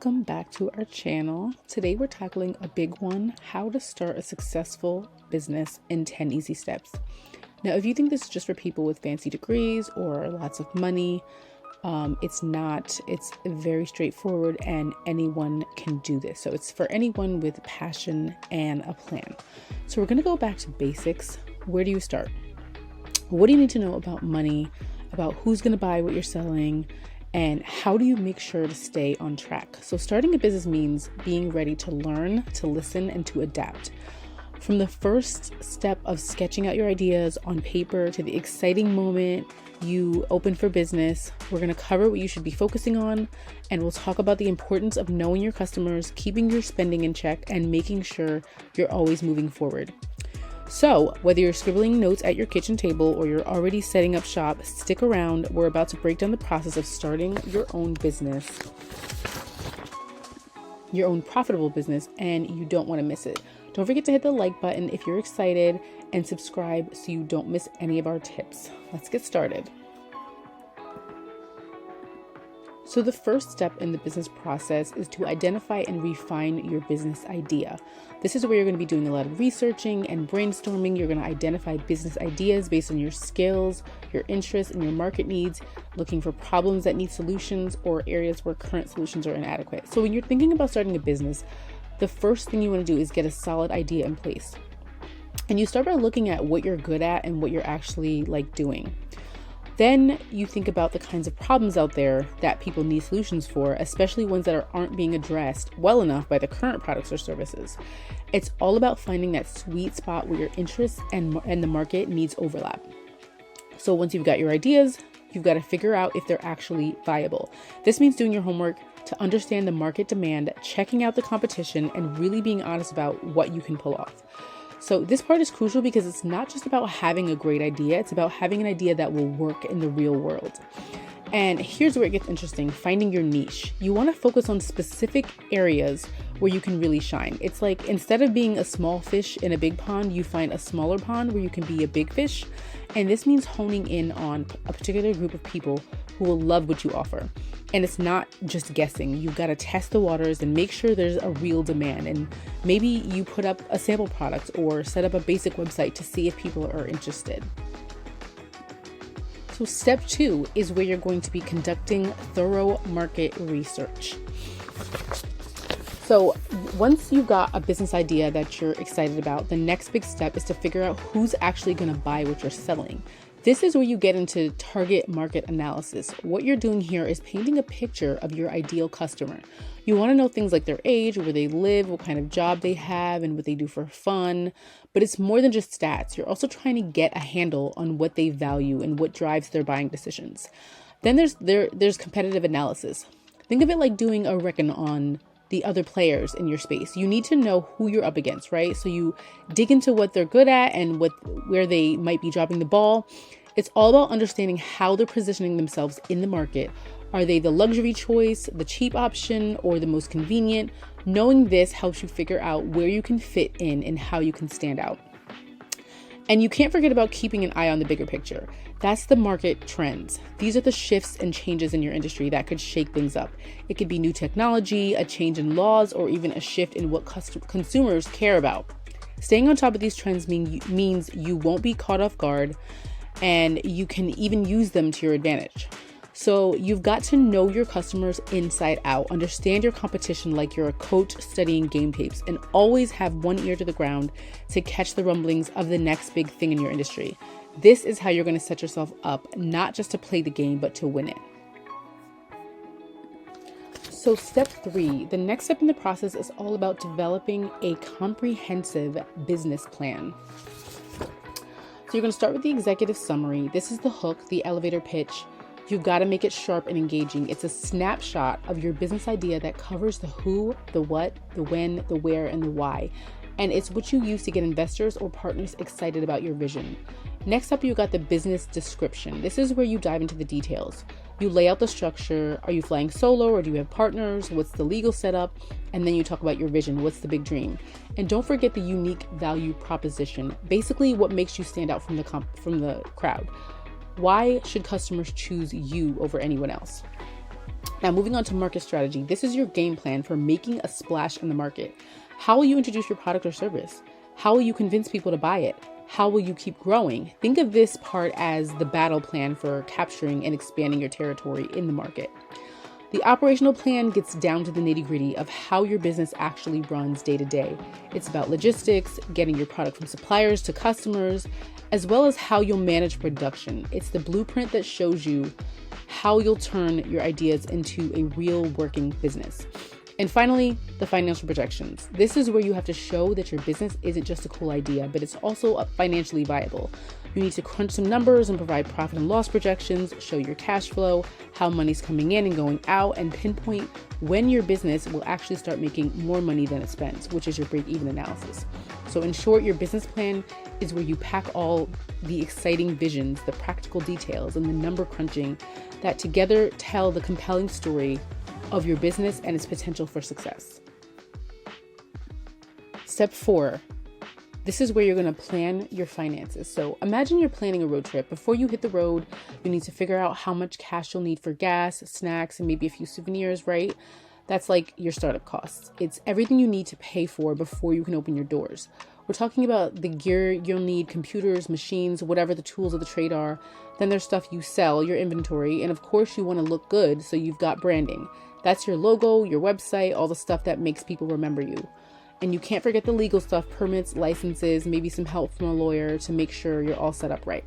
Welcome back to our channel. Today we're tackling a big one: how to start a successful business in 10 easy steps. Now, if you think this is just for people with fancy degrees or lots of money, it's not. It's very straightforward and anyone can do this. So it's for anyone with passion and a plan. So we're going to go back to basics. Where do you start? What do you need to know about money, about who's going to buy what you're selling, and how do you make sure to stay on track? So starting a business means being ready to learn, to listen, and to adapt. From the first step of sketching out your ideas on paper to the exciting moment you open for business, we're going to cover what you should be focusing on, and we'll talk about the importance of knowing your customers, keeping your spending in check, and making sure you're always moving forward. So whether you're scribbling notes at your kitchen table or you're already setting up shop, stick around. We're about to break down the process of starting your own business, your own profitable business, and you don't want to miss it. Don't forget to hit the like button if you're excited and subscribe so you don't miss any of our tips. Let's get started. So the first step in the business process is to identify and refine your business idea. This is where you're going to be doing a lot of researching and brainstorming. You're going to identify business ideas based on your skills, your interests, and your market needs, looking for problems that need solutions or areas where current solutions are inadequate. So when you're thinking about starting a business, the first thing you want to do is get a solid idea in place. And you start by looking at what you're good at and what you're actually doing. Then you think about the kinds of problems out there that people need solutions for, especially ones that aren't being addressed well enough by the current products or services. It's all about finding that sweet spot where your interests and the market needs overlap. So once you've got your ideas, you've got to figure out if they're actually viable. This means doing your homework to understand the market demand, checking out the competition, and really being honest about what you can pull off. So this part is crucial because it's not just about having a great idea, it's about having an idea that will work in the real world. And here's where it gets interesting: finding your niche. You want to focus on specific areas where you can really shine. It's like instead of being a small fish in a big pond, you find a smaller pond where you can be a big fish. And this means honing in on a particular group of people who will love what you offer. And it's not just guessing. You've got to test the waters and make sure there's a real demand. And maybe you put up a sample product or set up a basic website to see if people are interested. So step 2 is where you're going to be conducting thorough market research. So once you've got a business idea that you're excited about, the next big step is to figure out who's actually going to buy what you're selling. This is where you get into target market analysis. What you're doing here is painting a picture of your ideal customer. You want to know things like their age, where they live, what kind of job they have, and what they do for fun. But it's more than just stats. You're also trying to get a handle on what they value and what drives their buying decisions. Then there's competitive analysis. Think of it like doing a reckon on the other players in your space. You need to know who you're up against, right? So you dig into what they're good at and where they might be dropping the ball. It's all about understanding how they're positioning themselves in the market. Are they the luxury choice, the cheap option, or the most convenient? Knowing this helps you figure out where you can fit in and how you can stand out. And you can't forget about keeping an eye on the bigger picture. That's the market trends. These are the shifts and changes in your industry that could shake things up. It could be new technology, a change in laws, or even a shift in what consumers care about. Staying on top of these trends means you won't be caught off guard, and you can even use them to your advantage. So you've got to know your customers inside out, understand your competition like you're a coach studying game tapes, and always have one ear to the ground to catch the rumblings of the next big thing in your industry. This is how you're going to set yourself up, not just to play the game, but to win it. So step 3, the next step in the process is all about developing a comprehensive business plan. So you're going to start with the executive summary. This is the hook, the elevator pitch. You've got to make it sharp and engaging. It's a snapshot of your business idea that covers the who, the what, the when, the where, and the why. And it's what you use to get investors or partners excited about your vision. Next up, you got the business description. This is where you dive into the details. You lay out the structure. Are you flying solo or do you have partners? What's the legal setup? And then you talk about your vision. What's the big dream? And don't forget the unique value proposition. Basically, what makes you stand out from the crowd. Why should customers choose you over anyone else? Now, moving on to market strategy. This is your game plan for making a splash in the market. How will you introduce your product or service? How will you convince people to buy it? How will you keep growing? Think of this part as the battle plan for capturing and expanding your territory in the market. The operational plan gets down to the nitty-gritty of how your business actually runs day to day. It's about logistics, getting your product from suppliers to customers, as well as how you'll manage production. It's the blueprint that shows you how you'll turn your ideas into a real working business. And finally, the financial projections. This is where you have to show that your business isn't just a cool idea, but it's also financially viable. You need to crunch some numbers and provide profit and loss projections, show your cash flow, how money's coming in and going out, and pinpoint when your business will actually start making more money than it spends, which is your break-even analysis. So in short, your business plan is where you pack all the exciting visions, the practical details, and the number crunching that together tell the compelling story of your business and its potential for success. Step 4. This is where you're going to plan your finances. So imagine you're planning a road trip. Before you hit the road, you need to figure out how much cash you'll need for gas, snacks, and maybe a few souvenirs, right? That's like your startup costs. It's everything you need to pay for before you can open your doors. We're talking about the gear you'll need, computers, machines, whatever the tools of the trade are. Then there's stuff you sell, your inventory, and of course you want to look good, so you've got branding. That's your logo, your website, all the stuff that makes people remember you. And you can't forget the legal stuff, permits, licenses, maybe some help from a lawyer to make sure you're all set up right.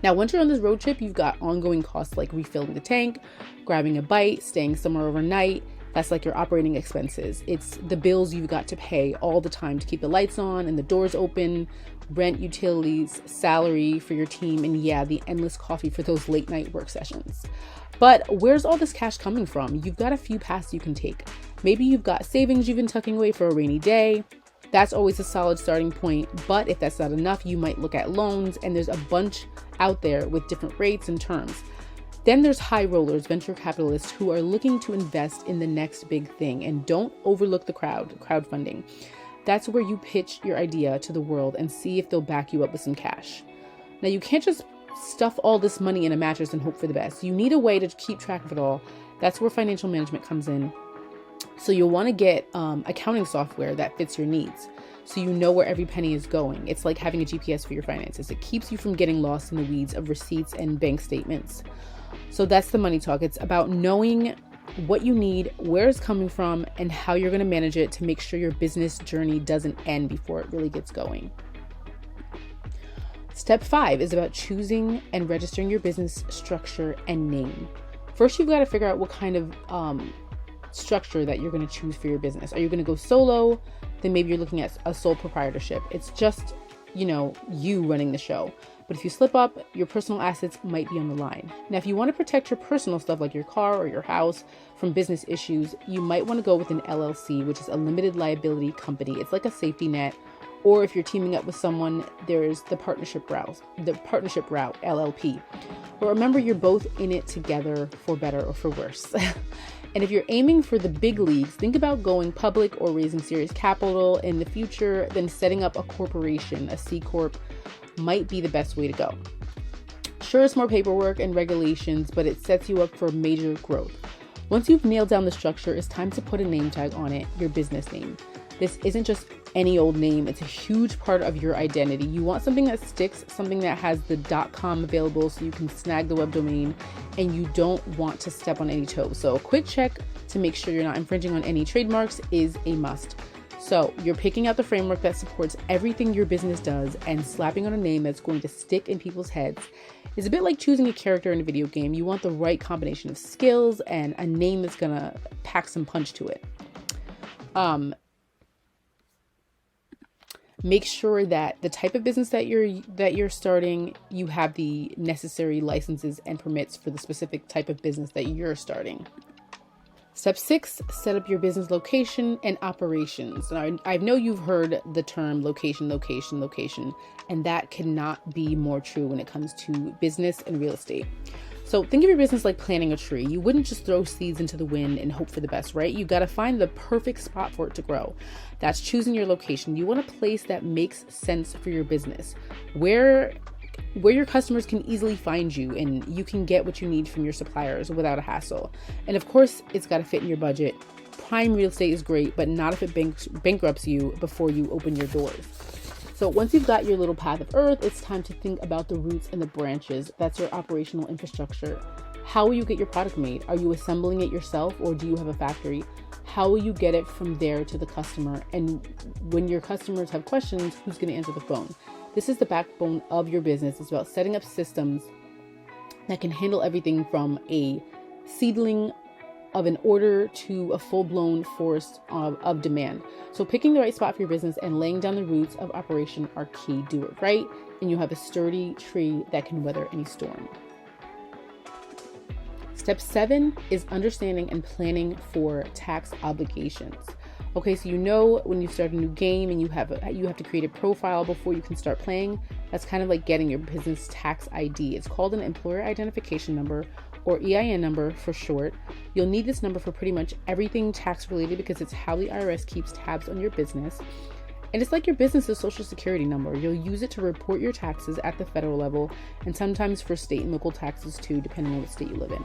Now, once you're on this road trip, you've got ongoing costs like refilling the tank, grabbing a bite, staying somewhere overnight. That's like your operating expenses. It's the bills you've got to pay all the time to keep the lights on and the doors open, rent, utilities, salary for your team, and yeah, the endless coffee for those late night work sessions. But where's all this cash coming from? You've got a few paths you can take. Maybe you've got savings you've been tucking away for a rainy day. That's always a solid starting point. But if that's not enough, you might look at loans, and there's a bunch out there with different rates and terms. Then there's high rollers, venture capitalists who are looking to invest in the next big thing. And don't overlook the crowdfunding. That's where you pitch your idea to the world and see if they'll back you up with some cash. Now, you can't just stuff all this money in a mattress and hope for the best. You need a way to keep track of it all. That's where financial management comes in. So you'll want to get accounting software that fits your needs, so you know where every penny is going. It's like having a GPS for your finances. It keeps you from getting lost in the weeds of receipts and bank statements. So that's the money talk. It's about knowing what you need, where it's coming from, and how you're going to manage it to make sure your business journey doesn't end before it really gets going. Step 5 is about choosing and registering your business structure and name. First, you've got to figure out what kind of structure that you're going to choose for your business. Are you going to go solo? Then maybe you're looking at a sole proprietorship. It's just, you running the show. But if you slip up, your personal assets might be on the line. Now, if you want to protect your personal stuff like your car or your house from business issues, you might want to go with an LLC, which is a limited liability company. It's like a safety net. Or if you're teaming up with someone, there's the partnership route, LLP. But remember, you're both in it together for better or for worse. And if you're aiming for the big leagues, think about going public or raising serious capital in the future. Then setting up a corporation, a C Corp, might be the best way to go. Sure, it's more paperwork and regulations, but it sets you up for major growth. Once you've nailed down the structure, it's time to put a name tag on it, your business name. This isn't just any old name. It's a huge part of your identity. You want something that sticks, something that has the .com available so you can snag the web domain, and you don't want to step on any toes. So a quick check to make sure you're not infringing on any trademarks is a must. So you're picking out the framework that supports everything your business does and slapping on a name that's going to stick in people's heads. It's a bit like choosing a character in a video game. You want the right combination of skills and a name that's going to pack some punch to it. Make sure that the type of business that you're starting, you have the necessary licenses and permits for the specific type of business that you're starting. Step 6, set up your business location and operations. Now, I know you've heard the term location, and that cannot be more true when it comes to business and real estate. So think of your business like planting a tree. You wouldn't just throw seeds into the wind and hope for the best, right? You got to find the perfect spot for it to grow. That's choosing your location. You want a place that makes sense for your business. Where where your customers can easily find you and you can get what you need from your suppliers without a hassle. And of course, it's got to fit in your budget. Prime real estate is great, but not if it bankrupts you before you open your doors. So once you've got your little path of earth, it's time to think about the roots and the branches. That's your operational infrastructure. How will you get your product made? Are you assembling it yourself or do you have a factory? How will you get it from there to the customer? And when your customers have questions, who's going to answer the phone? This is the backbone of your business. It's about setting up systems that can handle everything from a seedling of an order to a full-blown forest of demand. So picking the right spot for your business and laying down the roots of operation are key. Do it right, and you have a sturdy tree that can weather any storm. Step 7 is understanding and planning for tax obligations. Okay, so when you start a new game and you have to create a profile before you can start playing. That's kind of like getting your business tax ID. It's called an employer identification number, or EIN number for short. You'll need this number for pretty much everything tax related because it's how the IRS keeps tabs on your business. And it's like your business's social security number. You'll use it to report your taxes at the federal level and sometimes for state and local taxes too, depending on what state you live in.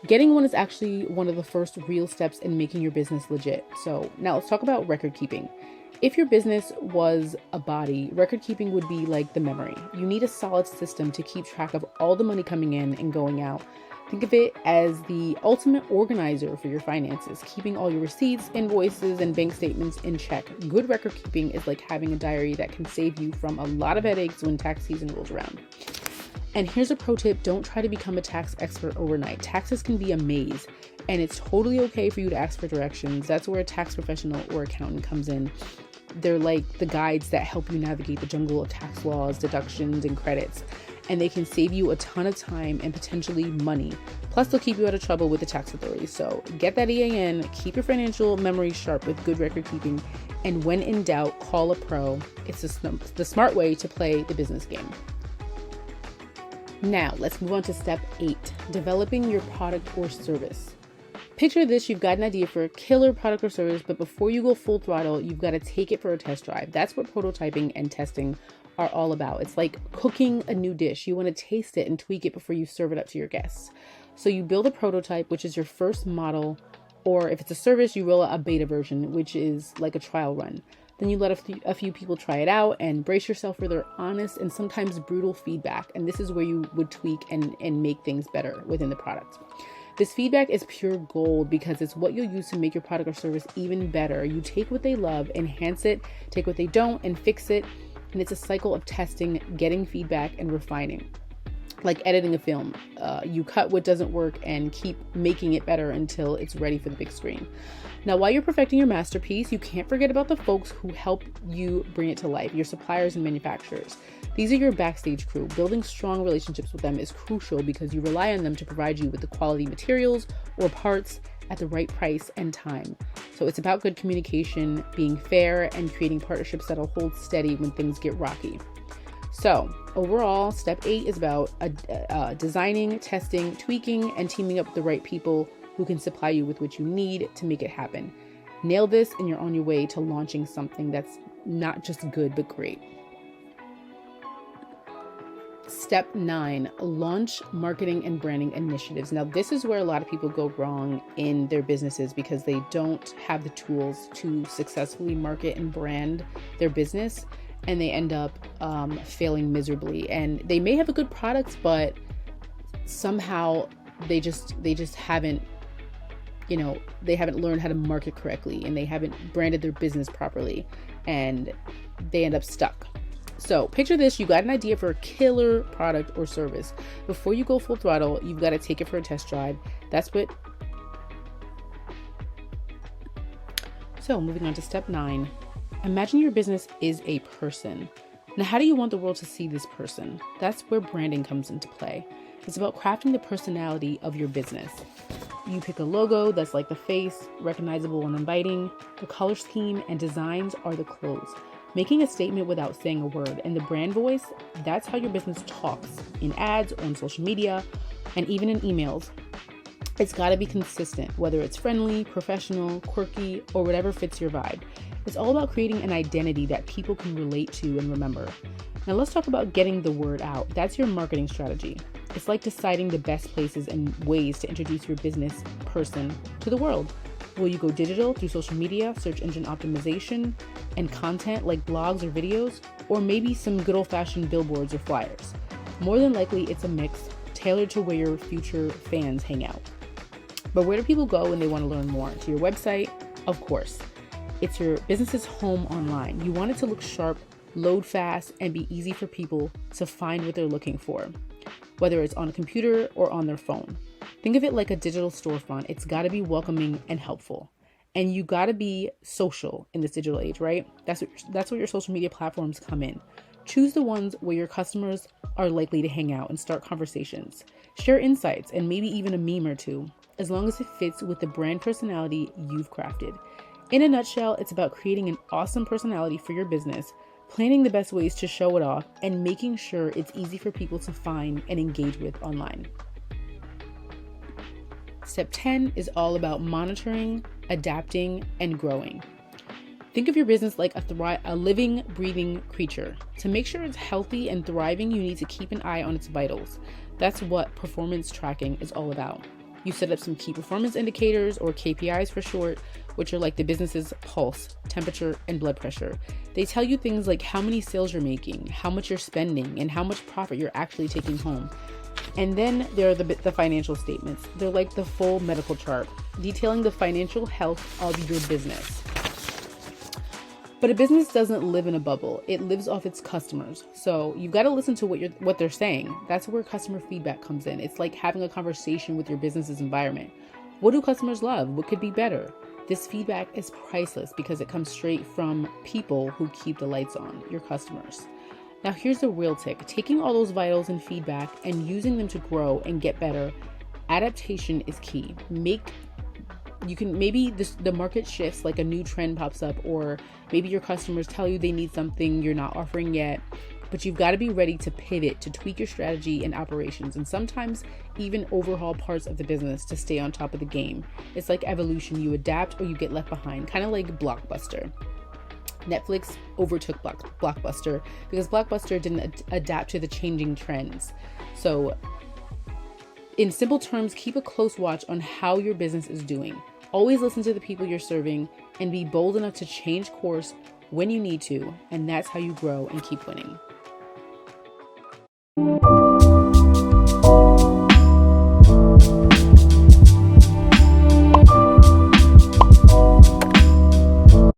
Getting one is actually one of the first real steps in making your business legit. So now let's talk about record keeping. If your business was a body, record keeping would be like the memory. You need a solid system to keep track of all the money coming in and going out. Think of it as the ultimate organizer for your finances, keeping all your receipts, invoices, and bank statements in check. Good record keeping is like having a diary that can save you from a lot of headaches when tax season rolls around. And here's a pro tip: don't try to become a tax expert overnight. Taxes can be a maze, and it's totally okay for you to ask for directions. That's where a tax professional or accountant comes in. They're like the guides that help you navigate the jungle of tax laws, deductions, and credits. And they can save you a ton of time and potentially money. Plus, they'll keep you out of trouble with the tax authorities. So get that EIN, keep your financial memory sharp with good record keeping, and when in doubt, call a pro. It's the smart way to play the business game. Now, let's move on to step 8, developing your product or service. Picture this: you've got an idea for a killer product or service, but before you go full throttle, you've got to take it for a test drive. That's what prototyping and testing are all about. It's like cooking a new dish. You want to taste it and tweak it before you serve it up to your guests. So you build a prototype, which is your first model, or if it's a service, you roll out a beta version, which is like a trial run. Then you let a few people try it out and brace yourself for their honest and sometimes brutal feedback. And this is where you would tweak and make things better within the product. This feedback is pure gold because it's what you'll use to make your product or service even better. You take what they love, enhance it, take what they don't, and fix it. And it's a cycle of testing, getting feedback, and refining. Like editing a film. You cut what doesn't work and keep making it better until it's ready for the big screen. Now, while you're perfecting your masterpiece, you can't forget about the folks who help you bring it to life, your suppliers and manufacturers. These are your backstage crew. Building strong relationships with them is crucial because you rely on them to provide you with the quality materials or parts at the right price and time. So it's about good communication, being fair, and creating partnerships that'll hold steady when things get rocky. So overall, step 8 is about designing, testing, tweaking, and teaming up with the right people who can supply you with what you need to make it happen. Nail this and you're on your way to launching something that's not just good, but great. Step 9, launch marketing and branding initiatives. Now, this is where a lot of people go wrong in their businesses because they don't have the tools to successfully market and brand their business, and they end up failing miserably. And they may have a good product, but somehow they just haven't, they haven't learned how to market correctly, and they haven't branded their business properly, and they end up stuck. So picture this: you got an idea for a killer product or service. Before you go full throttle, you've got to take it for a test drive. So moving on to step 9, imagine your business is a person. Now, how do you want the world to see this person? That's where branding comes into play. It's about crafting the personality of your business. You pick a logo that's like the face, recognizable and inviting. The color scheme and designs are the clothes. Making a statement without saying a word. And the brand voice, that's how your business talks in ads, on social media, and even in emails. It's got to be consistent, whether it's friendly, professional, quirky, or whatever fits your vibe. It's all about creating an identity that people can relate to and remember. Now let's talk about getting the word out. That's your marketing strategy. It's like deciding the best places and ways to introduce your business person to the world. Will you go digital through social media, search engine optimization, and content like blogs or videos, or maybe some good old-fashioned billboards or flyers? More than likely, it's a mix tailored to where your future fans hang out. But where do people go when they want to learn more? To your website? Of course. It's your business's home online. You want it to look sharp, load fast, and be easy for people to find what they're looking for, whether it's on a computer or on their phone. Think of it like a digital storefront. It's got to be welcoming and helpful. And you got to be social in this digital age, right? That's where your social media platforms come in. Choose the ones where your customers are likely to hang out and start conversations. Share insights and maybe even a meme or two, as long as it fits with the brand personality you've crafted. In a nutshell, it's about creating an awesome personality for your business, planning the best ways to show it off, and making sure it's easy for people to find and engage with online. Step 10 is all about monitoring, adapting, and growing. Think of your business like a living, breathing creature. To make sure it's healthy and thriving, you need to keep an eye on its vitals. That's what performance tracking is all about. You set up some key performance indicators, or KPIs for short, which are like the business's pulse, temperature, and blood pressure. They tell you things like how many sales you're making, how much you're spending, and how much profit you're actually taking home. And then there are the financial statements. They're like the full medical chart, detailing the financial health of your business. But a business doesn't live in a bubble. It lives off its customers. So you've got to listen to what they're saying. That's where customer feedback comes in. It's like having a conversation with your business's environment. What do customers love? What could be better? This feedback is priceless because it comes straight from people who keep the lights on, your customers. Now here's the real trick. Taking all those vitals and feedback and using them to grow and get better. Adaptation is key. Maybe the market shifts, like a new trend pops up, or maybe your customers tell you they need something you're not offering yet, but you've got to be ready to pivot, to tweak your strategy and operations, and sometimes even overhaul parts of the business to stay on top of the game. It's like evolution. You adapt or you get left behind, kind of like Blockbuster. Netflix overtook Blockbuster because Blockbuster didn't adapt to the changing trends. So in simple terms, keep a close watch on how your business is doing. Always listen to the people you're serving and be bold enough to change course when you need to. And that's how you grow and keep winning.